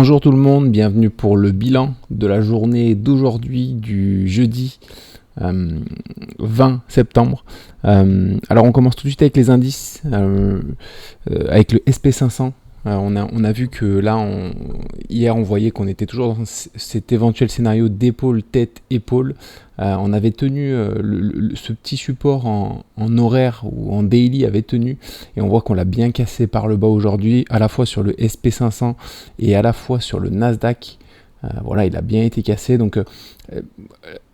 Bonjour tout le monde, bienvenue pour le bilan de la journée d'aujourd'hui du jeudi 20 septembre. Alors on commence tout de suite avec les indices, avec le SP500. On a vu que là, hier on voyait qu'on était toujours dans cet éventuel scénario d'épaule, tête, épaule. On avait tenu ce petit support en horaire ou en daily avait tenu, et on voit qu'on l'a bien cassé par le bas aujourd'hui, à la fois sur le SP500 et à la fois sur le Nasdaq. Voilà, il a bien été cassé, donc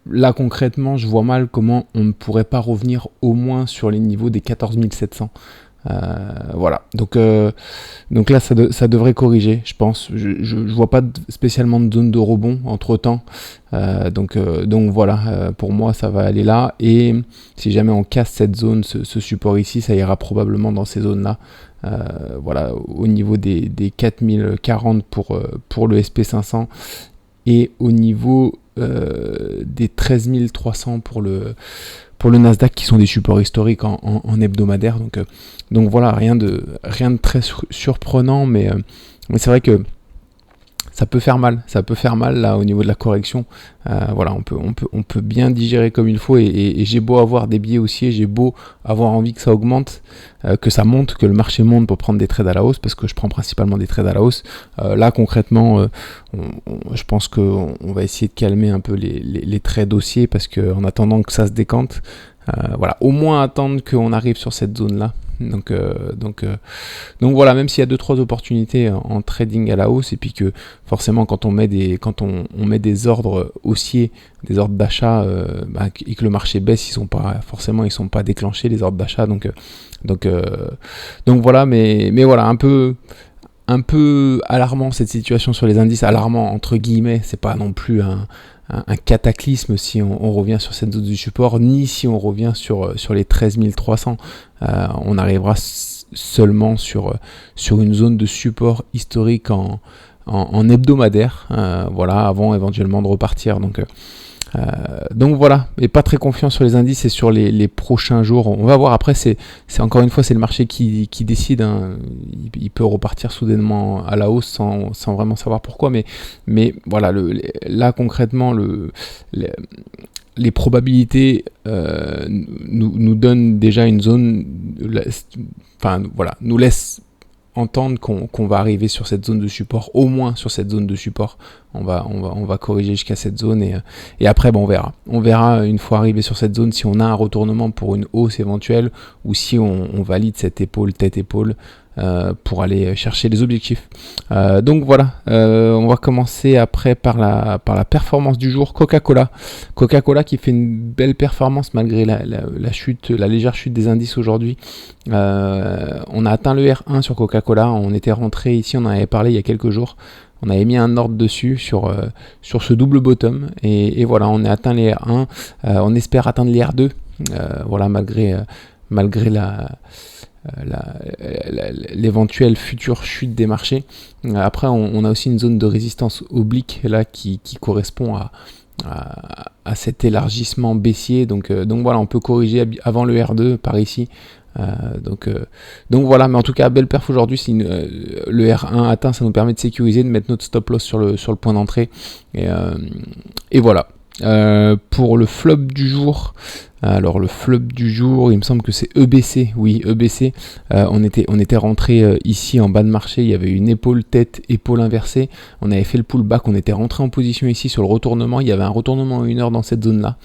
là concrètement je vois mal comment on ne pourrait pas revenir au moins sur les niveaux des 14 700. Voilà, donc là ça devrait corriger, je pense. Je vois pas spécialement de zone de rebond entre temps, donc voilà, pour moi ça va aller là, et si jamais on casse cette zone, ce support ici, ça ira probablement dans ces zones là. Voilà, au niveau des 4040 pour le SP500 et au niveau des 13 300 pour le Nasdaq, qui sont des supports historiques en hebdomadaire. Donc voilà, rien de très surprenant, mais c'est vrai que ça peut faire mal là au niveau de la correction. Voilà, on peut bien digérer comme il faut, et j'ai beau avoir des biais haussiers, j'ai beau avoir envie que ça augmente, que ça monte, que le marché monte pour prendre des trades à la hausse, parce que je prends principalement des trades à la hausse. Là concrètement, je pense qu'on va essayer de calmer un peu les trades haussiers, parce qu'en attendant que ça se décante, voilà, au moins attendre qu'on arrive sur cette zone là. Donc voilà, même s'il y a 2-3 opportunités en trading à la hausse, et puis que forcément quand on met des ordres haussiers, des ordres d'achat, et que le marché baisse, ils sont pas déclenchés, les ordres d'achat, donc voilà, mais voilà, un peu alarmant cette situation sur les indices, alarmant entre guillemets, c'est pas non plus un cataclysme si on revient sur cette zone du support, ni si on revient sur les 13 300. On arrivera seulement sur une zone de support historique en hebdomadaire, voilà, avant éventuellement de repartir. Donc voilà, et pas très confiant sur les indices et sur les prochains jours. On va voir, après c'est encore une fois, c'est le marché qui décide, hein. Il peut repartir soudainement à la hausse sans vraiment savoir pourquoi, mais voilà, là concrètement les probabilités nous donnent déjà une zone, enfin voilà, nous laissent entendre qu'on va arriver sur cette zone de support, au moins sur cette zone de support. On va corriger jusqu'à cette zone, et après on verra une fois arrivé sur cette zone si on a un retournement pour une hausse éventuelle, ou si on valide cette épaule, tête-épaule, pour aller chercher les objectifs. Donc voilà, on va commencer après par la performance du jour. Coca-Cola qui fait une belle performance malgré la chute, la légère chute des indices aujourd'hui. On a atteint le R1 sur Coca-Cola, on était rentré ici, on en avait parlé il y a quelques jours. On avait mis un ordre dessus sur ce double bottom, et voilà, on a atteint les R1. On espère atteindre les R2, voilà, malgré l'éventuelle future chute des marchés. Après, on a aussi une zone de résistance oblique là qui correspond à cet élargissement baissier. Donc voilà, on peut corriger avant le R2 par ici. Donc voilà, mais en tout cas, belle perf aujourd'hui. Si le R1 atteint, ça nous permet de sécuriser, de mettre notre stop loss sur le point d'entrée, et voilà. Pour le flop du jour, alors le flop du jour, il me semble que c'est EBC. Oui, EBC. On était rentré ici en bas de marché, il y avait une épaule tête, épaule inversée. On avait fait le pullback, on était rentré en position ici sur le retournement. Il y avait un retournement à 1 heure dans cette zone là.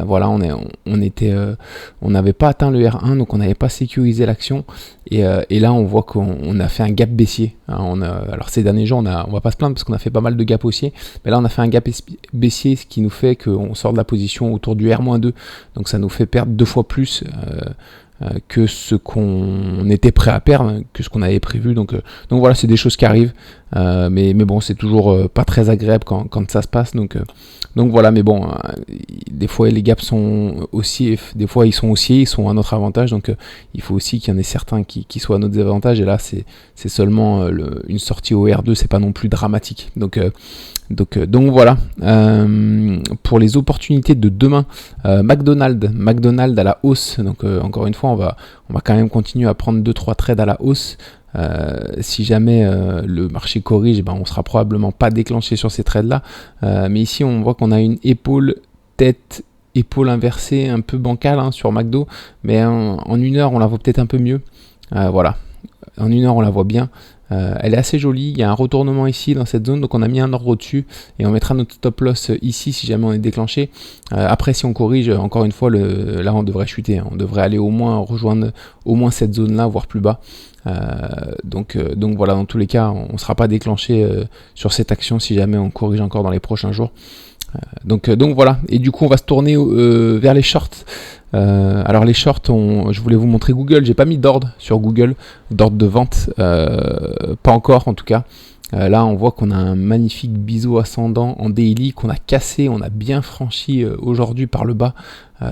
Voilà, on n'avait pas atteint le R1, donc on n'avait pas sécurisé l'action. Et là, on voit qu'on a fait un gap baissier. Alors ces derniers jours, on va pas se plaindre parce qu'on a fait pas mal de gap haussiers, mais là on a fait un gap baissier, ce qui nous fait qu'on sort de la position autour du R-2. Donc ça nous fait perdre 2 fois plus que ce qu'on était prêt à perdre, que ce qu'on avait prévu. Donc voilà, c'est des choses qui arrivent, mais bon, c'est toujours pas très agréable quand ça se passe. Donc voilà, mais bon, des fois les gaps sont haussiers, des fois ils sont haussiers, ils sont à notre avantage. Donc il faut aussi qu'il y en ait certains qui soient à notre désavantage. Et là, c'est seulement une sortie au R2, c'est pas non plus dramatique. Donc voilà. Pour les opportunités de demain, McDonald's à la hausse. Donc encore une fois, on va quand même continuer à prendre 2-3 trades à la hausse. Si jamais le marché corrige, ben, on sera probablement pas déclenché sur ces trades là. Mais ici on voit qu'on a une épaule, tête, épaule inversée un peu bancale hein, sur McDo, mais en une heure on la voit peut-être un peu mieux. Voilà, en une heure on la voit bien. Elle est assez jolie, il y a un retournement ici dans cette zone, donc on a mis un ordre au-dessus et on mettra notre stop loss ici si jamais on est déclenché. Après si on corrige, encore une fois, là on devrait chuter, hein. On devrait aller au moins rejoindre au moins cette zone là, voire plus bas. Donc voilà, dans tous les cas on ne sera pas déclenché sur cette action si jamais on corrige encore dans les prochains jours. Donc voilà, et du coup on va se tourner vers les shorts. Alors les shorts, je voulais vous montrer Google, j'ai pas mis d'ordre sur Google, d'ordre de vente, pas encore en tout cas. Là on voit qu'on a un magnifique biseau ascendant en daily qu'on a cassé, on a bien franchi aujourd'hui par le bas.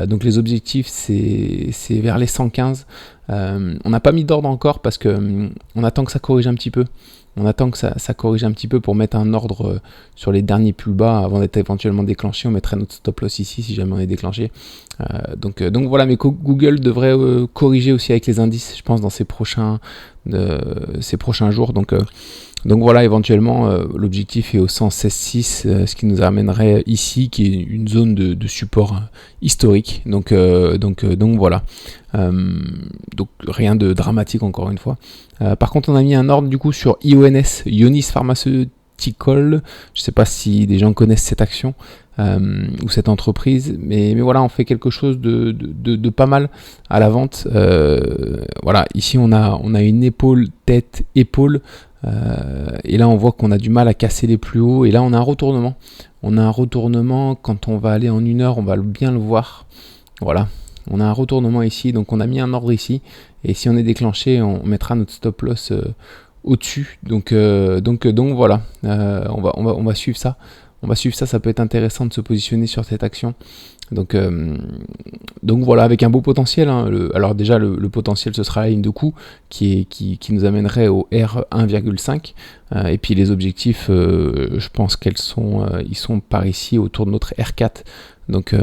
Donc les objectifs c'est vers les 115. On n'a pas mis d'ordre encore parce que on attend que ça corrige un petit peu. On attend que ça corrige un petit peu pour mettre un ordre sur les derniers plus bas avant d'être éventuellement déclenché. On mettrait notre stop loss ici si jamais on est déclenché. Donc voilà, mais Google devrait corriger aussi avec les indices, je pense, dans ces prochains jours. Donc voilà, éventuellement, l'objectif est au 116,6, ce qui nous amènerait ici, qui est une zone de support historique. Donc voilà. Donc rien de dramatique encore une fois. Par contre, on a mis un ordre du coup sur IONS, Ionis Pharmaceutical. Je ne sais pas si des gens connaissent cette action ou cette entreprise, mais voilà, on fait quelque chose de pas mal à la vente. Voilà, ici on a une épaule, tête, épaule. Et là on voit qu'on a du mal à casser les plus hauts, et là on a un retournement. Quand on va aller en une heure, on va bien le voir. Voilà, on a un retournement ici, donc on a mis un ordre ici, et si on est déclenché, on mettra notre stop loss au-dessus. Donc voilà, on va suivre ça. Ça peut être intéressant de se positionner sur cette action. Donc voilà, avec un beau potentiel. Hein. Alors déjà, le potentiel, ce sera la ligne de coup qui nous amènerait au R1,5. Et puis les objectifs, je pense ils sont par ici autour de notre R4. Donc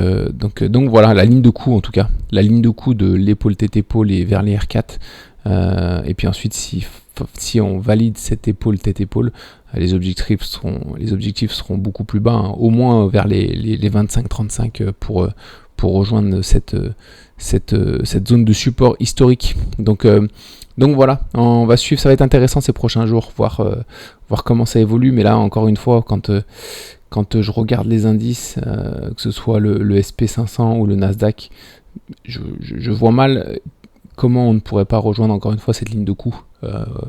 voilà, la ligne de coup en tout cas. La ligne de coup de l'épaule tête-épaule est vers les R4. Et puis ensuite, si on valide cette épaule tête-épaule, les objectifs seront beaucoup plus bas, hein, au moins vers les 25-35 pour rejoindre cette zone de support historique. Donc voilà, on va suivre, ça va être intéressant ces prochains jours, voir comment ça évolue. Mais là, encore une fois, quand je regarde les indices, que ce soit le SP500 ou le Nasdaq, je vois mal comment on ne pourrait pas rejoindre encore une fois cette ligne de coup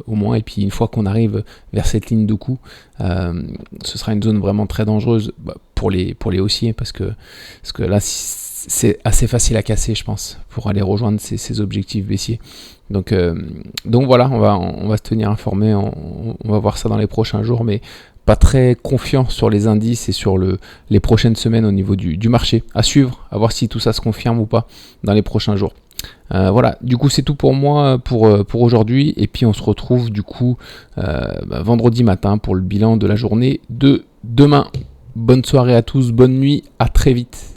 au moins. Et puis une fois qu'on arrive vers cette ligne de coup, ce sera une zone vraiment très dangereuse pour les haussiers, parce que là c'est assez facile à casser, je pense, pour aller rejoindre ces objectifs baissiers. Donc voilà, on va se tenir informé, on va voir ça dans les prochains jours, mais pas très confiant sur les indices et sur les prochaines semaines au niveau du marché. À suivre, à voir si tout ça se confirme ou pas dans les prochains jours. Voilà, du coup c'est tout pour moi pour aujourd'hui, et puis on se retrouve du coup vendredi matin pour le bilan de la journée de demain. Bonne soirée à tous, bonne nuit, à très vite.